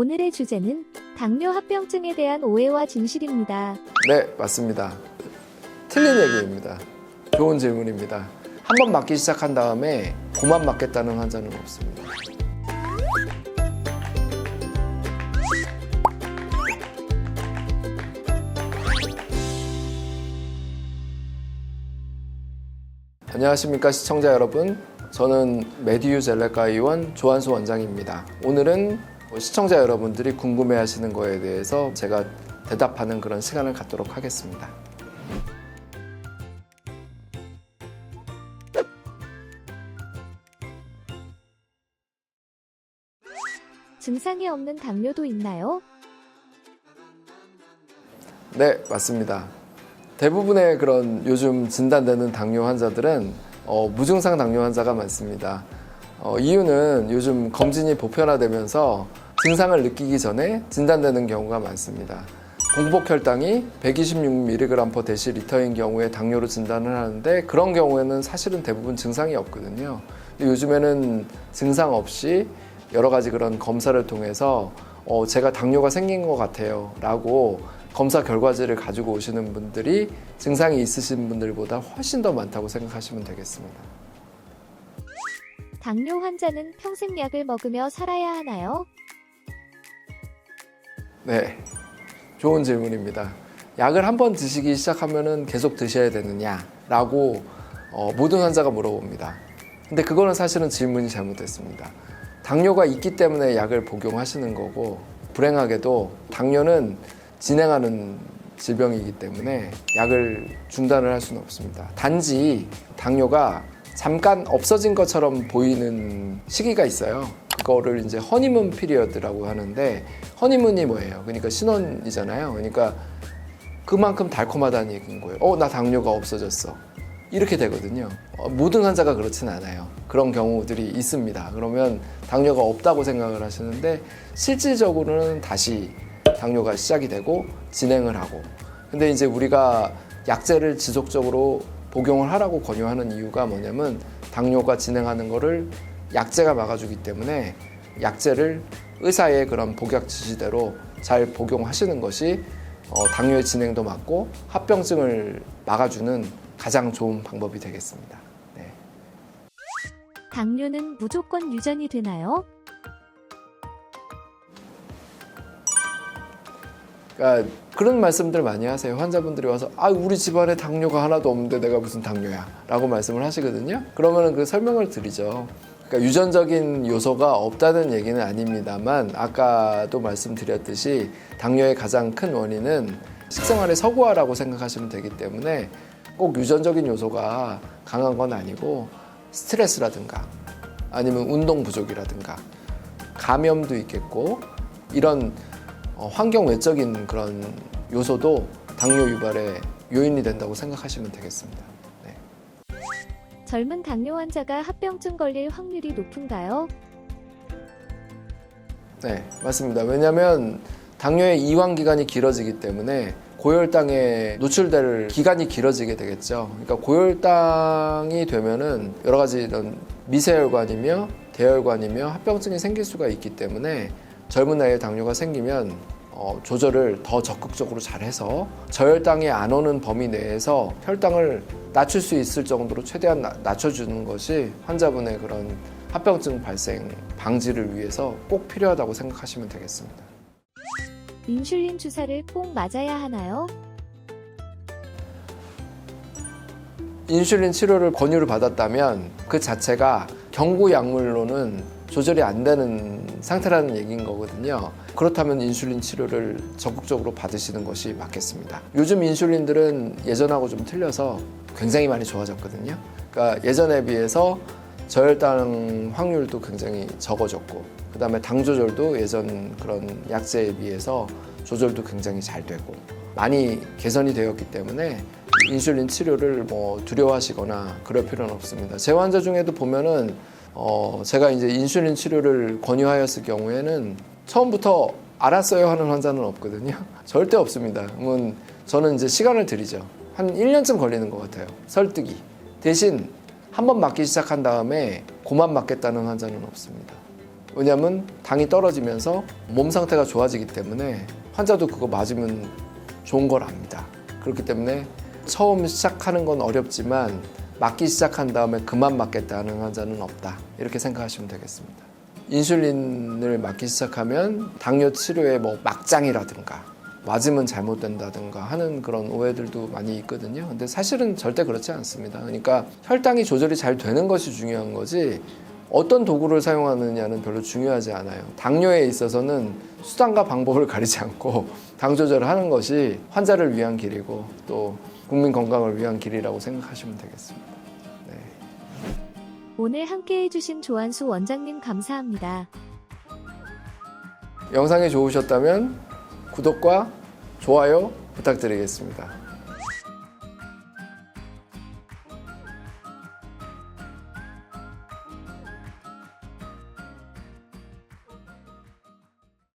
오늘의 주제는 당뇨 합병증에 대한 오해와 진실입니다. 네, 맞습니다. 틀린 얘기입니다. 좋은 질문입니다. 한 번 맞기 시작한 다음에 그만 맞겠다는 환자는 없습니다. 안녕하십니까 시청자 여러분. 저는 메디유 젤레카 의원 조한수 원장입니다. 오늘은 시청자 여러분들이 궁금해하시는 거에 대해서 제가 대답하는 그런 시간을 갖도록 하겠습니다. 증상이 없는 당뇨도 있나요? 네, 맞습니다. 대부분의 그런 요즘 진단되는 당뇨 환자들은 무증상 당뇨 환자가 많습니다. 이유는 요즘 검진이 보편화되면서 증상을 느끼기 전에 진단되는 경우가 많습니다. 공복 혈당이 126mg/dl인 경우에 당뇨로 진단을 하는데 그런 경우에는 사실은 대부분 증상이 없거든요. 근데 요즘에는 증상 없이 여러 가지 그런 검사를 통해서 제가 당뇨가 생긴 것 같아요 라고 검사 결과지를 가지고 오시는 분들이 증상이 있으신 분들보다 훨씬 더 많다고 생각하시면 되겠습니다. 당뇨 환자는 평생 약을 먹으며 살아야 하나요? 네, 좋은 질문입니다. 약을 한번 드시기 시작하면 계속 드셔야 되느냐라고 모든 환자가 물어봅니다. 근데 그거는 사실은 질문이 잘못됐습니다. 당뇨가 있기 때문에 약을 복용하시는 거고 불행하게도 당뇨는 진행하는 질병이기 때문에 약을 중단을 할 수는 없습니다. 단지 당뇨가 잠깐 없어진 것처럼 보이는 시기가 있어요. 그거를 이제 허니문 피리어드라고 하는데 허니문이 뭐예요? 그러니까 신혼이잖아요. 그러니까 그만큼 달콤하다는 얘기인 거예요. 나 당뇨가 없어졌어. 이렇게 되거든요. 모든 환자가 그렇진 않아요. 그런 경우들이 있습니다. 그러면 당뇨가 없다고 생각을 하시는데 실질적으로는 다시 당뇨가 시작이 되고 진행을 하고. 근데 이제 우리가 약제를 지속적으로 복용을 하라고 권유하는 이유가 뭐냐면 당뇨가 진행하는 거를 약제가 막아주기 때문에 약제를 의사의 그런 복약 지시대로 잘 복용하시는 것이 당뇨의 진행도 막고 합병증을 막아주는 가장 좋은 방법이 되겠습니다. 네. 당뇨는 무조건 유전이 되나요? 그러니까 그런 말씀들 많이 하세요. 환자분들이 와서 우리 집안에 당뇨가 하나도 없는데 내가 무슨 당뇨야 라고 말씀을 하시거든요. 그러면 그 설명을 드리죠. 그러니까 유전적인 요소가 없다는 얘기는 아닙니다만 아까도 말씀드렸듯이 당뇨의 가장 큰 원인은 식생활의 서구화라고 생각하시면 되기 때문에 꼭 유전적인 요소가 강한 건 아니고 스트레스라든가 아니면 운동 부족이라든가 감염도 있겠고 이런 환경 외적인 그런 요소도 당뇨 유발의 요인이 된다고 생각하시면 되겠습니다. 네. 젊은 당뇨 환자가 합병증 걸릴 확률이 높은가요? 네, 맞습니다. 왜냐하면 당뇨의 이완 기간이 길어지기 때문에 고혈당에 노출될 기간이 길어지게 되겠죠. 그러니까 고혈당이 되면은 여러 가지 이런 미세혈관이며 대혈관이며 합병증이 생길 수가 있기 때문에 젊은 나이에 당뇨가 생기면 조절을 더 적극적으로 잘해서 저혈당이 안 오는 범위 내에서 혈당을 낮출 수 있을 정도로 최대한 낮춰주는 것이 환자분의 그런 합병증 발생 방지를 위해서 꼭 필요하다고 생각하시면 되겠습니다. 인슐린 주사를 꼭 맞아야 하나요? 인슐린 치료를 권유를 받았다면 그 자체가 경구 약물로는 조절이 안 되는 상태라는 얘기인 거거든요. 그렇다면 인슐린 치료를 적극적으로 받으시는 것이 맞겠습니다. 요즘 인슐린들은 예전하고 좀 틀려서 굉장히 많이 좋아졌거든요. 그러니까 예전에 비해서 저혈당 확률도 굉장히 적어졌고 그 다음에 당 조절도 예전 그런 약제에 비해서 조절도 굉장히 잘 되고 많이 개선이 되었기 때문에 인슐린 치료를 두려워하시거나 그럴 필요는 없습니다. 제 환자 중에도 보면은 제가 이제 인슐린 치료를 권유하였을 경우에는 처음부터 알았어요 하는 환자는 없거든요. 절대 없습니다. 그러면 저는 이제 시간을 드리죠. 한 1년쯤 걸리는 것 같아요. 설득이. 대신 한 번 맞기 시작한 다음에 그만 맞겠다는 환자는 없습니다. 왜냐하면 당이 떨어지면서 몸 상태가 좋아지기 때문에 환자도 그거 맞으면 좋은 걸 압니다. 그렇기 때문에 처음 시작하는 건 어렵지만 맞기 시작한 다음에 그만 맞겠다는 환자는 없다. 이렇게 생각하시면 되겠습니다. 인슐린을 맞기 시작하면 당뇨 치료의 뭐 막장이라든가 맞으면 잘못된다든가 하는 그런 오해들도 많이 있거든요. 근데 사실은 절대 그렇지 않습니다. 그러니까 혈당이 조절이 잘 되는 것이 중요한 거지 어떤 도구를 사용하느냐는 별로 중요하지 않아요. 당뇨에 있어서는 수단과 방법을 가리지 않고 당 조절을 하는 것이 환자를 위한 길이고 또 국민 건강을 위한 길이라고 생각하시면 되겠습니다. 네. 오늘 함께 해주신 조한수 원장님 감사합니다. 영상이 좋으셨다면 구독과 좋아요 부탁드리겠습니다.